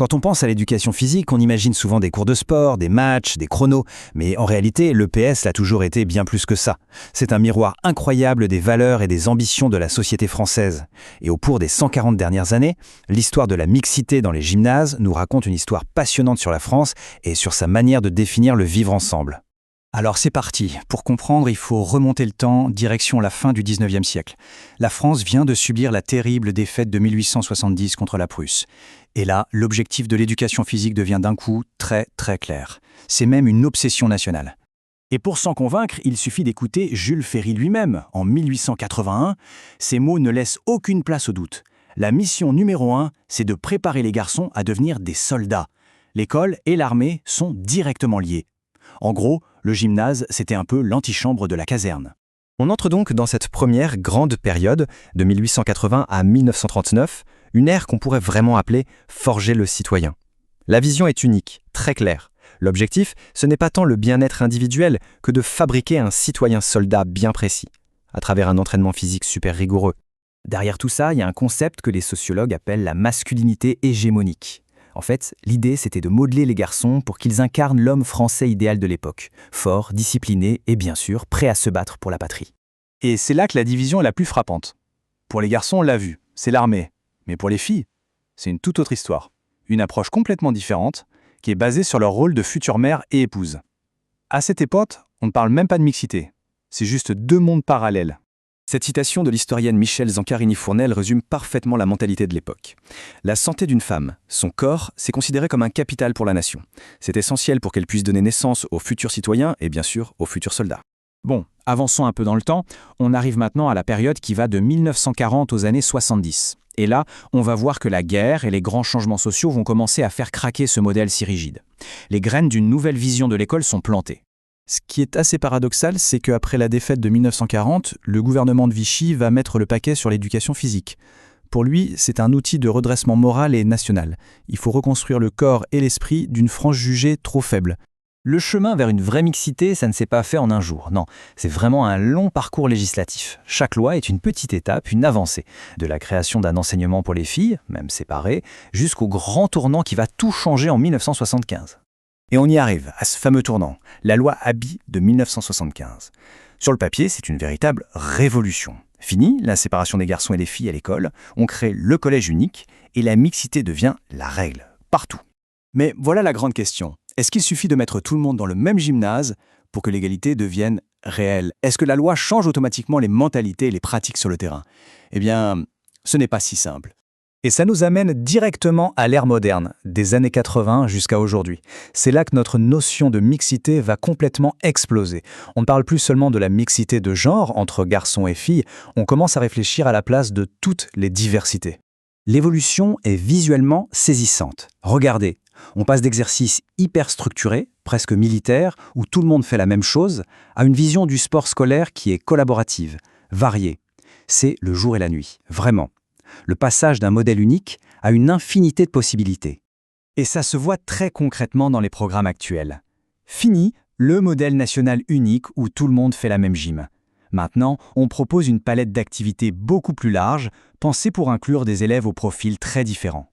Quand on pense à l'éducation physique, on imagine souvent des cours de sport, des matchs, des chronos, mais en réalité, l'EPS l'a toujours été bien plus que ça. C'est un miroir incroyable des valeurs et des ambitions de la société française. Et au cours des 140 dernières années, l'histoire de la mixité dans les gymnases nous raconte une histoire passionnante sur la France et sur sa manière de définir le vivre ensemble. Alors c'est parti. Pour comprendre, il faut remonter le temps, direction la fin du 19e siècle. La France vient de subir la terrible défaite de 1870 contre la Prusse. Et là, l'objectif de l'éducation physique devient d'un coup très très clair. C'est même une obsession nationale. Et pour s'en convaincre, il suffit d'écouter Jules Ferry lui-même, en 1881. Ces mots ne laissent aucune place au doute. La mission numéro 1, c'est de préparer les garçons à devenir des soldats. L'école et l'armée sont directement liées. En gros, le gymnase, c'était un peu l'antichambre de la caserne. On entre donc dans cette première grande période, de 1880 à 1939, une ère qu'on pourrait vraiment appeler « forger le citoyen ». La vision est unique, très claire. L'objectif, ce n'est pas tant le bien-être individuel que de fabriquer un citoyen soldat bien précis, à travers un entraînement physique super rigoureux. Derrière tout ça, il y a un concept que les sociologues appellent la masculinité hégémonique. En fait, l'idée, c'était de modeler les garçons pour qu'ils incarnent l'homme français idéal de l'époque, fort, discipliné et bien sûr prêt à se battre pour la patrie. Et c'est là que la division est la plus frappante. Pour les garçons, on l'a vu, c'est l'armée. Mais pour les filles, c'est une toute autre histoire. Une approche complètement différente, qui est basée sur leur rôle de future mère et épouse. À cette époque, on ne parle même pas de mixité. C'est juste deux mondes parallèles. Cette citation de l'historienne Michèle Zancarini-Fournel résume parfaitement la mentalité de l'époque. La santé d'une femme, son corps, c'est considéré comme un capital pour la nation. C'est essentiel pour qu'elle puisse donner naissance aux futurs citoyens et bien sûr aux futurs soldats. Bon, avançons un peu dans le temps. On arrive maintenant à la période qui va de 1940 aux années 70. Et là, on va voir que la guerre et les grands changements sociaux vont commencer à faire craquer ce modèle si rigide. Les graines d'une nouvelle vision de l'école sont plantées. Ce qui est assez paradoxal, c'est qu'après la défaite de 1940, le gouvernement de Vichy va mettre le paquet sur l'éducation physique. Pour lui, c'est un outil de redressement moral et national. Il faut reconstruire le corps et l'esprit d'une frange jugée trop faible. Le chemin vers une vraie mixité, ça ne s'est pas fait en un jour. Non, c'est vraiment un long parcours législatif. Chaque loi est une petite étape, une avancée. De la création d'un enseignement pour les filles, même séparées, jusqu'au grand tournant qui va tout changer en 1975. Et on y arrive, à ce fameux tournant, la loi Haby de 1975. Sur le papier, c'est une véritable révolution. Fini la séparation des garçons et des filles à l'école, on crée le collège unique et la mixité devient la règle, partout. Mais voilà la grande question. Est-ce qu'il suffit de mettre tout le monde dans le même gymnase pour que l'égalité devienne réelle? Est-ce que la loi change automatiquement les mentalités et les pratiques sur le terrain? Eh bien, ce n'est pas si simple. Et ça nous amène directement à l'ère moderne, des années 80 jusqu'à aujourd'hui. C'est là que notre notion de mixité va complètement exploser. On ne parle plus seulement de la mixité de genre entre garçons et filles, on commence à réfléchir à la place de toutes les diversités. L'évolution est visuellement saisissante. Regardez, on passe d'exercices hyper structurés, presque militaires, où tout le monde fait la même chose, à une vision du sport scolaire qui est collaborative, variée. C'est le jour et la nuit, vraiment. Le passage d'un modèle unique à une infinité de possibilités. Et ça se voit très concrètement dans les programmes actuels. Fini le modèle national unique où tout le monde fait la même gym. Maintenant, on propose une palette d'activités beaucoup plus large, pensée pour inclure des élèves aux profils très différents.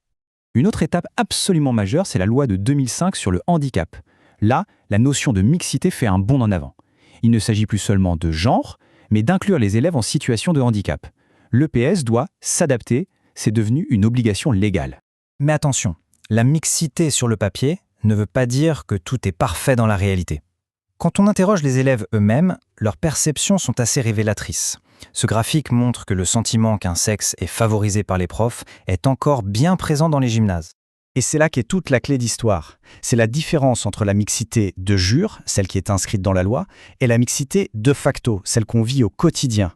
Une autre étape absolument majeure, c'est la loi de 2005 sur le handicap. Là, la notion de mixité fait un bond en avant. Il ne s'agit plus seulement de genre, mais d'inclure les élèves en situation de handicap. L'EPS doit s'adapter, c'est devenu une obligation légale. Mais attention, la mixité sur le papier ne veut pas dire que tout est parfait dans la réalité. Quand on interroge les élèves eux-mêmes, leurs perceptions sont assez révélatrices. Ce graphique montre que le sentiment qu'un sexe est favorisé par les profs est encore bien présent dans les gymnases. Et c'est là qu'est toute la clé d'histoire. C'est la différence entre la mixité de jure, celle qui est inscrite dans la loi, et la mixité de facto, celle qu'on vit au quotidien.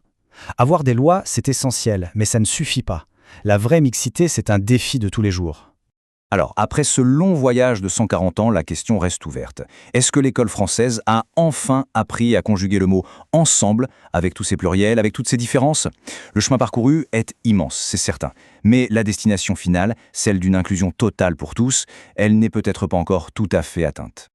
Avoir des lois, c'est essentiel, mais ça ne suffit pas. La vraie mixité, c'est un défi de tous les jours. Alors, après ce long voyage de 140 ans, la question reste ouverte. Est-ce que l'école française a enfin appris à conjuguer le mot « ensemble » avec tous ses pluriels, avec toutes ses différences? Le chemin parcouru est immense, c'est certain. Mais la destination finale, celle d'une inclusion totale pour tous, elle n'est peut-être pas encore tout à fait atteinte.